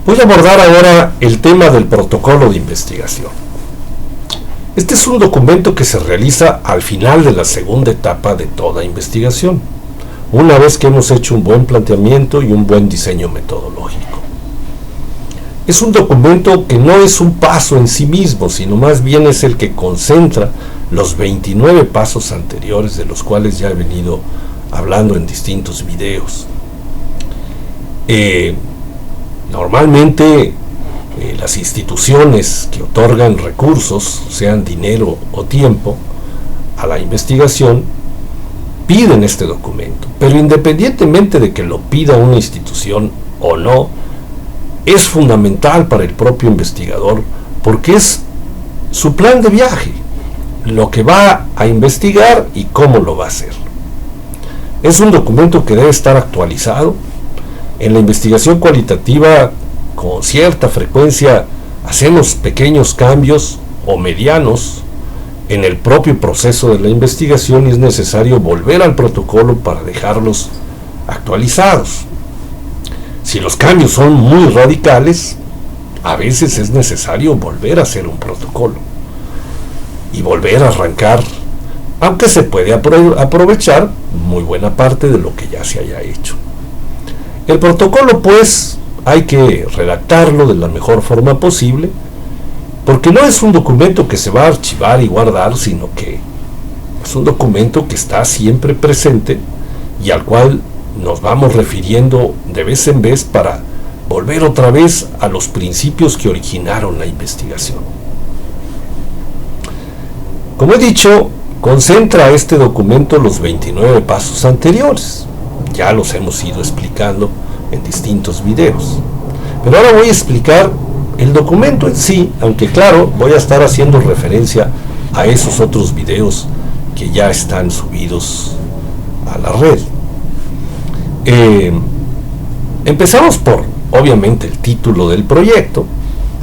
Voy a abordar ahora el tema del protocolo de investigación. Este es un documento que se realiza al final de la segunda etapa de toda investigación, una vez que hemos hecho un buen planteamiento y un buen diseño metodológico. Es un documento que no es un paso en sí mismo, sino más bien es el que concentra los 29 pasos anteriores, de los cuales ya he venido hablando en distintos videos. Normalmente las instituciones que otorgan recursos, sean dinero o tiempo, a la investigación, piden este documento, pero independientemente de que lo pida una institución o no, es fundamental para el propio investigador, porque es su plan de viaje, lo que va a investigar y cómo lo va a hacer. Es un documento que debe estar actualizado. En la investigación cualitativa, con cierta frecuencia, hacemos pequeños cambios o medianos en el propio proceso de la investigación y es necesario volver al protocolo para dejarlos actualizados. Si los cambios son muy radicales, a veces es necesario volver a hacer un protocolo y volver a arrancar, aunque se puede aprovechar muy buena parte de lo que ya se haya hecho. El protocolo, pues, hay que redactarlo de la mejor forma posible, porque no es un documento que se va a archivar y guardar, sino que es un documento que está siempre presente y al cual nos vamos refiriendo de vez en vez para volver otra vez a los principios que originaron la investigación. Como he dicho, concentra este documento los 29 pasos anteriores. Ya los hemos ido explicando en distintos videos. Pero ahora voy a explicar el documento en sí, aunque claro, voy a estar haciendo referencia a esos otros videos que ya están subidos a la red. Empezamos por, obviamente, el título del proyecto,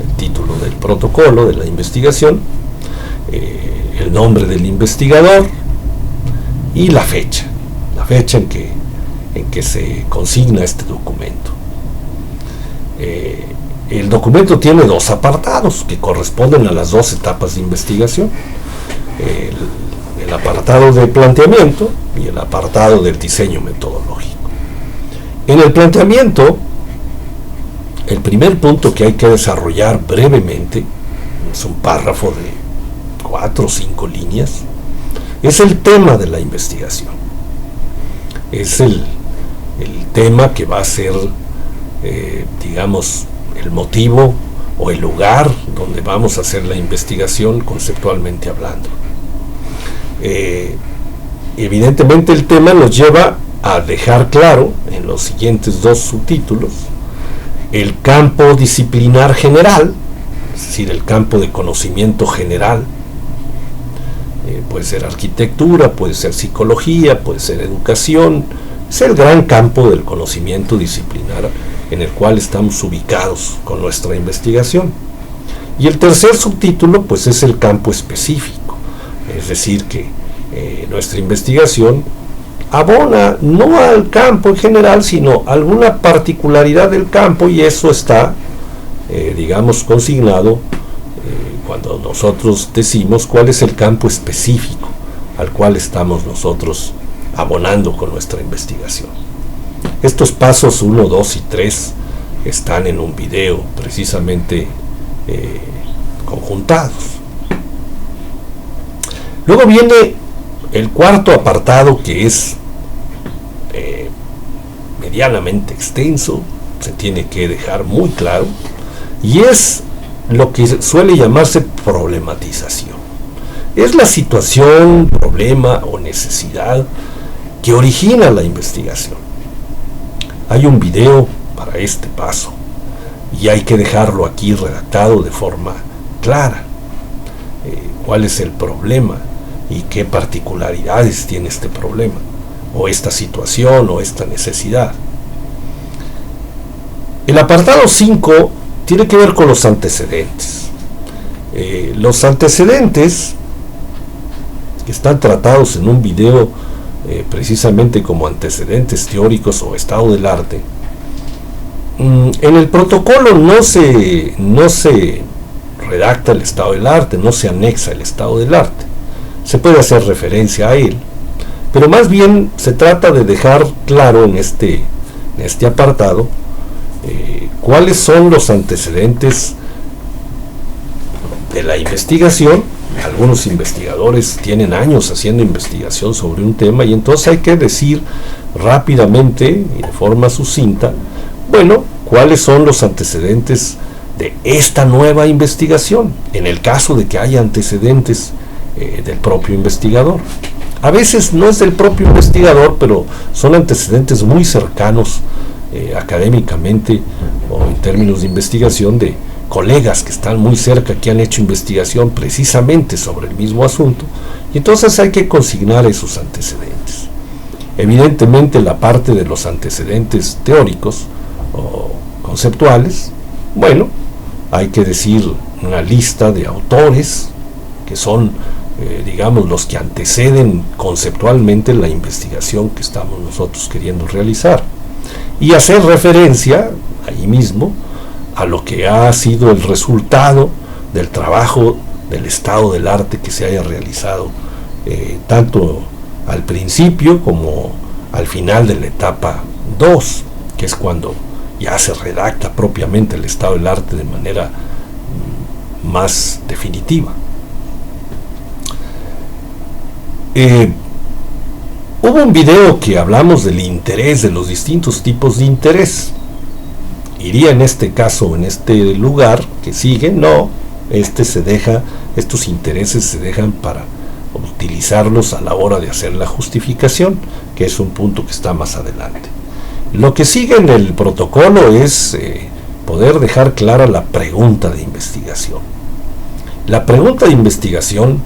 el título del protocolo de la investigación, el nombre del investigador y la fecha en que se consigna este documento. El documento tiene dos apartados que corresponden a las dos etapas de investigación: el apartado de planteamiento y el apartado del diseño metodológico. En el planteamiento, el primer punto que hay que desarrollar brevemente, es un párrafo de 4 o 5 líneas, es el tema de la investigación. Es el tema que va a ser, digamos, el motivo o el lugar donde vamos a hacer la investigación conceptualmente hablando. Evidentemente el tema nos lleva a dejar claro en los siguientes dos subtítulos el campo disciplinar general, es decir, el campo de conocimiento general. Puede ser arquitectura, puede ser psicología, puede ser educación. Es el gran campo del conocimiento disciplinar en el cual estamos ubicados con nuestra investigación. Y el tercer subtítulo, pues, es el campo específico, es decir, que nuestra investigación abona no al campo en general, sino alguna particularidad del campo, y eso está, digamos, consignado cuando nosotros decimos cuál es el campo específico al cual estamos nosotros abonando con nuestra investigación. Estos pasos 1, 2 y 3 están en un video precisamente conjuntados. Luego viene el cuarto apartado, que es medianamente extenso, se tiene que dejar muy claro, y es lo que suele llamarse problematización. Es la situación, problema o necesidad que origina la investigación. Hay un video para este paso y hay que dejarlo aquí redactado de forma clara. ¿Cuál es el problema y qué particularidades tiene este problema o esta situación o esta necesidad? El apartado 5 tiene que ver con los antecedentes. Los antecedentes, que están tratados en un video precisamente como antecedentes teóricos o estado del arte, En el protocolo no se redacta el estado del arte, no se anexa el estado del arte. Se puede hacer referencia a él, pero más bien se trata de dejar claro en este apartado cuáles son los antecedentes de la investigación. Algunos investigadores tienen años haciendo investigación sobre un tema y entonces hay que decir rápidamente y de forma sucinta, bueno, cuáles son los antecedentes de esta nueva investigación, en el caso de que haya antecedentes del propio investigador. A veces no es del propio investigador, pero son antecedentes muy cercanos académicamente o en términos de investigación de colegas que están muy cerca, que han hecho investigación precisamente sobre el mismo asunto, y entonces hay que consignar esos antecedentes. Evidentemente la parte de los antecedentes teóricos o conceptuales, bueno, hay que decir una lista de autores que son, digamos, los que anteceden conceptualmente la investigación que estamos nosotros queriendo realizar, y hacer referencia ahí mismo a lo que ha sido el resultado del trabajo del estado del arte que se haya realizado, tanto al principio como al final de la etapa 2, que es cuando ya se redacta propiamente el estado del arte de manera más definitiva. Hubo un video que hablamos del interés, de los distintos tipos de interés. Iría en este caso, en este lugar que sigue, no, estos intereses se dejan para utilizarlos a la hora de hacer la justificación, que es un punto que está más adelante. Lo que sigue en el protocolo es poder dejar clara la pregunta de investigación. La pregunta de investigación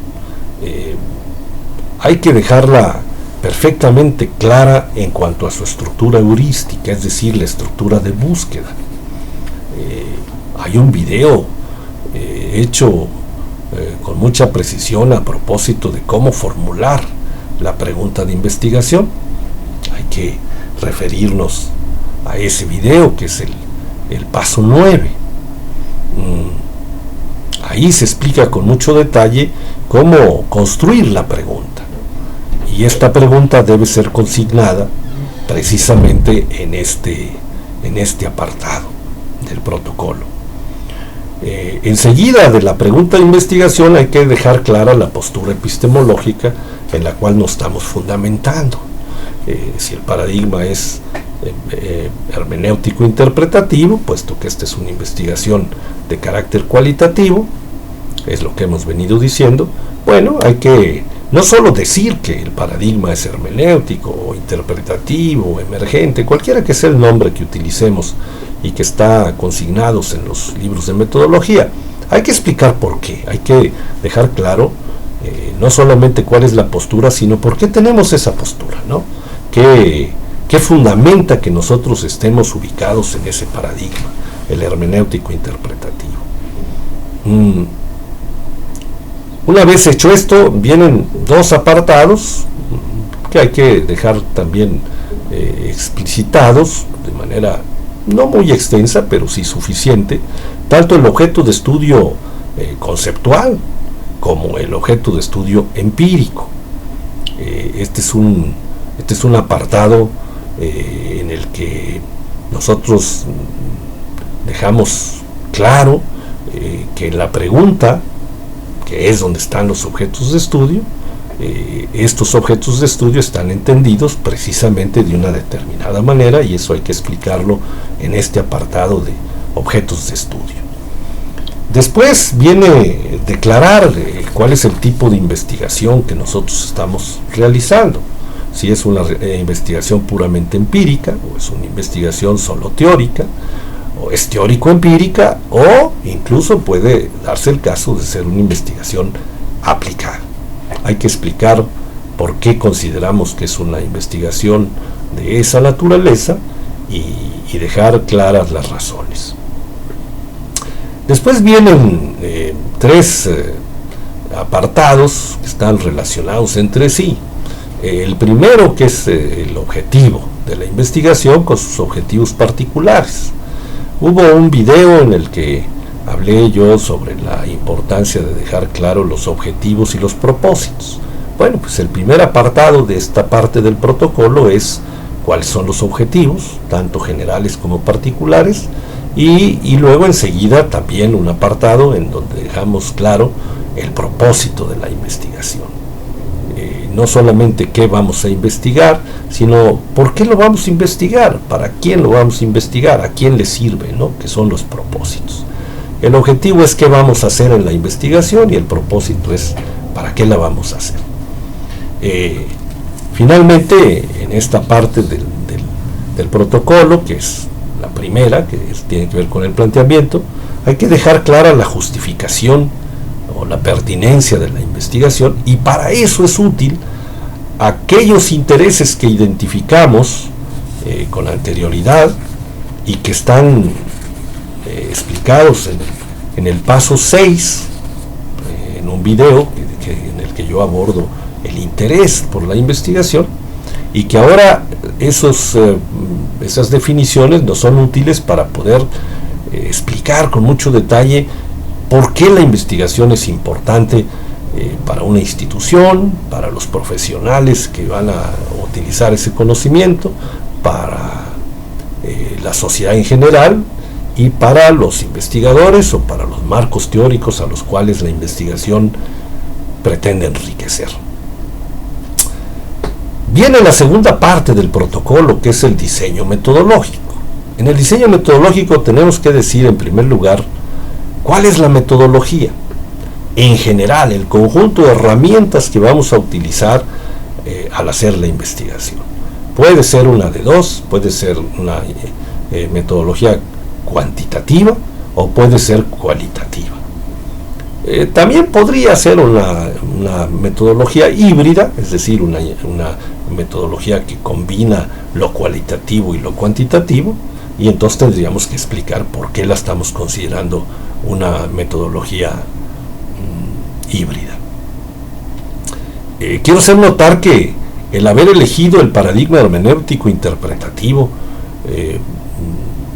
hay que dejarla perfectamente clara en cuanto a su estructura heurística, es decir, la estructura de búsqueda. Hay un video hecho con mucha precisión a propósito de cómo formular la pregunta de investigación. Hay que referirnos a ese video, que es el paso 9. Ahí se explica con mucho detalle cómo construir la pregunta, y esta pregunta debe ser consignada precisamente en este apartado del protocolo. Enseguida de la pregunta de investigación hay que dejar clara la postura epistemológica en la cual nos estamos fundamentando. Si el paradigma es hermenéutico interpretativo, puesto que esta es una investigación de carácter cualitativo, es lo que hemos venido diciendo, bueno, hay que no solo decir que el paradigma es hermenéutico o interpretativo o emergente, cualquiera que sea el nombre que utilicemos y que está consignados en los libros de metodología, hay que explicar por qué, hay que dejar claro no solamente cuál es la postura, sino por qué tenemos esa postura, ¿no? ¿Qué fundamenta que nosotros estemos ubicados en ese paradigma, el hermenéutico interpretativo? Una vez hecho esto, vienen dos apartados que hay que dejar también explicitados de manera no muy extensa, pero sí suficiente, tanto el objeto de estudio conceptual como el objeto de estudio empírico. Este es un apartado en el que nosotros dejamos claro que en la pregunta, que es donde están los objetos de estudio, estos objetos de estudio están entendidos precisamente de una determinada manera, y eso hay que explicarlo en este apartado de objetos de estudio. Después viene declarar cuál es el tipo de investigación que nosotros estamos realizando, si es una investigación puramente empírica, o es una investigación solo teórica, o es teórico-empírica, o incluso puede darse el caso de ser una investigación aplicada. Hay que explicar por qué consideramos que es una investigación de esa naturaleza y dejar claras las razones. Después vienen tres apartados que están relacionados entre sí. El primero, que es el objetivo de la investigación con sus objetivos particulares. Hubo un video en el que hablé yo sobre la importancia de dejar claro los objetivos y los propósitos. Bueno, pues el primer apartado de esta parte del protocolo es cuáles son los objetivos, tanto generales como particulares, y luego enseguida también un apartado en donde dejamos claro el propósito de la investigación. No solamente qué vamos a investigar, sino por qué lo vamos a investigar, para quién lo vamos a investigar, a quién le sirve, ¿no? Que son los propósitos. El objetivo es qué vamos a hacer en la investigación y el propósito es para qué la vamos a hacer. Finalmente, en esta parte del protocolo, que es la primera, que tiene que ver con el planteamiento, hay que dejar clara la justificación o la pertinencia de la investigación, y para eso es útil aquellos intereses que identificamos con anterioridad y que están explicados en el paso 6, en un video en el que yo abordo el interés por la investigación, y que ahora esas definiciones nos son útiles para poder explicar con mucho detalle por qué la investigación es importante para una institución, para los profesionales que van a utilizar ese conocimiento, para la sociedad en general y para los investigadores o para los marcos teóricos a los cuales la investigación pretende enriquecer. Viene la segunda parte del protocolo, que es el diseño metodológico. En el diseño metodológico tenemos que decir, en primer lugar, cuál es la metodología. En general, el conjunto de herramientas que vamos a utilizar al hacer la investigación. Puede ser una de dos, puede ser una metodología cuantitativa o puede ser cualitativa. También podría ser una metodología híbrida, es decir, una metodología que combina lo cualitativo y lo cuantitativo, y entonces tendríamos que explicar por qué la estamos considerando una metodología híbrida. Quiero hacer notar que el haber elegido el paradigma hermenéutico interpretativo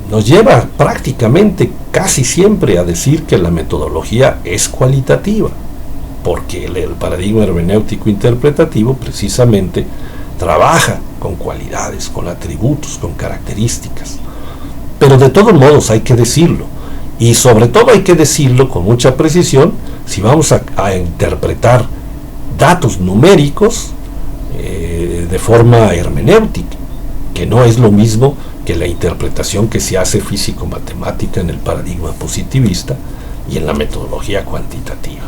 nos lleva prácticamente casi siempre a decir que la metodología es cualitativa, porque el paradigma hermenéutico interpretativo precisamente trabaja con cualidades, con atributos, con características. Pero de todos modos hay que decirlo, y sobre todo hay que decirlo con mucha precisión si vamos a interpretar datos numéricos de forma hermenéutica, que no es lo mismo que la interpretación que se hace físico-matemática en el paradigma positivista y en la metodología cuantitativa.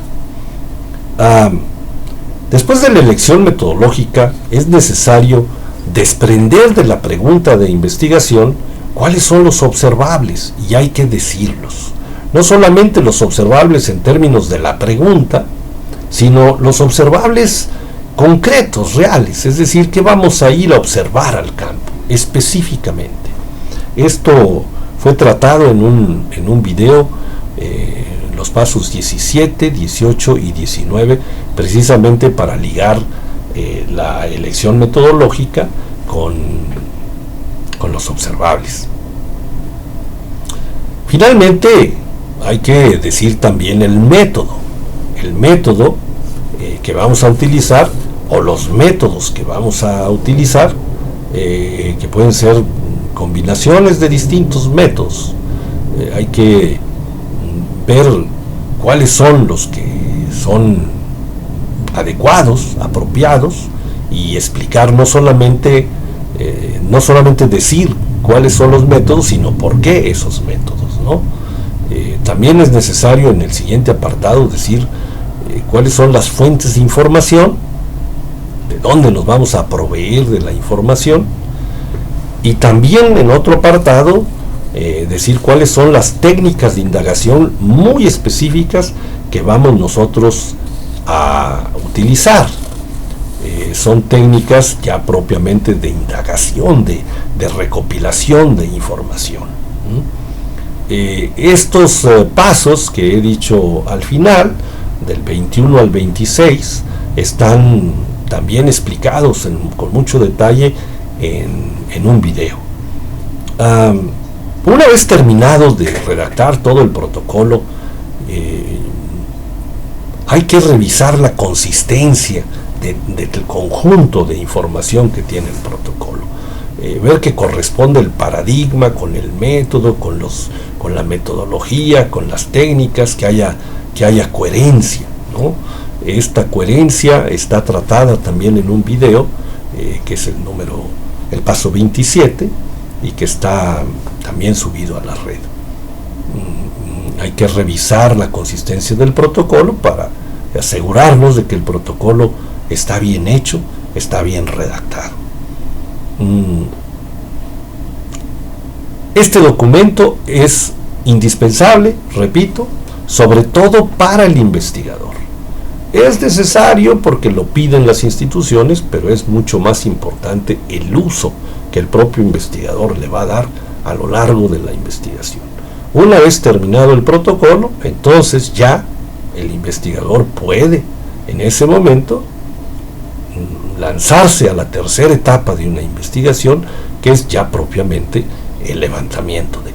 Después de la elección metodológica es necesario desprender de la pregunta de investigación cuáles son los observables, y hay que decirlos. No solamente los observables en términos de la pregunta, sino los observables concretos, reales, es decir, que vamos a ir a observar al campo, específicamente. Esto fue tratado en un video, los pasos 17, 18 y 19, precisamente para ligar la elección metodológica con los observables. Finalmente, hay que decir también el método que vamos a utilizar, o los métodos que vamos a utilizar, que pueden ser combinaciones de distintos métodos. Hay que ver cuáles son los que son adecuados, apropiados, y explicar no solamente decir cuáles son los métodos, sino por qué esos métodos, ¿no? También es necesario en el siguiente apartado decir cuáles son las fuentes de información, de dónde nos vamos a proveer de la información, y también en otro apartado decir cuáles son las técnicas de indagación muy específicas que vamos nosotros a utilizar. Son técnicas ya propiamente de indagación, de recopilación de información. Estos pasos que he dicho al final, del 21 al 26, están también explicados con mucho detalle en un video. Una vez terminado de redactar todo el protocolo, hay que revisar la consistencia del conjunto de información que tiene el protocolo, ver que corresponde el paradigma con el método, con la metodología, con las técnicas, que haya coherencia, ¿no? Esta coherencia está tratada también en un video, que es el paso 27, y que está también subido a la red. Hay que revisar la consistencia del protocolo para asegurarnos de que el protocolo está bien hecho, está bien redactado. Este documento es indispensable, repito, sobre todo para el investigador. Es necesario porque lo piden las instituciones, pero es mucho más importante el uso que el propio investigador le va a dar a lo largo de la investigación. Una vez terminado el protocolo, entonces ya el investigador puede en ese momento lanzarse a la tercera etapa de una investigación, que es ya propiamente el levantamiento de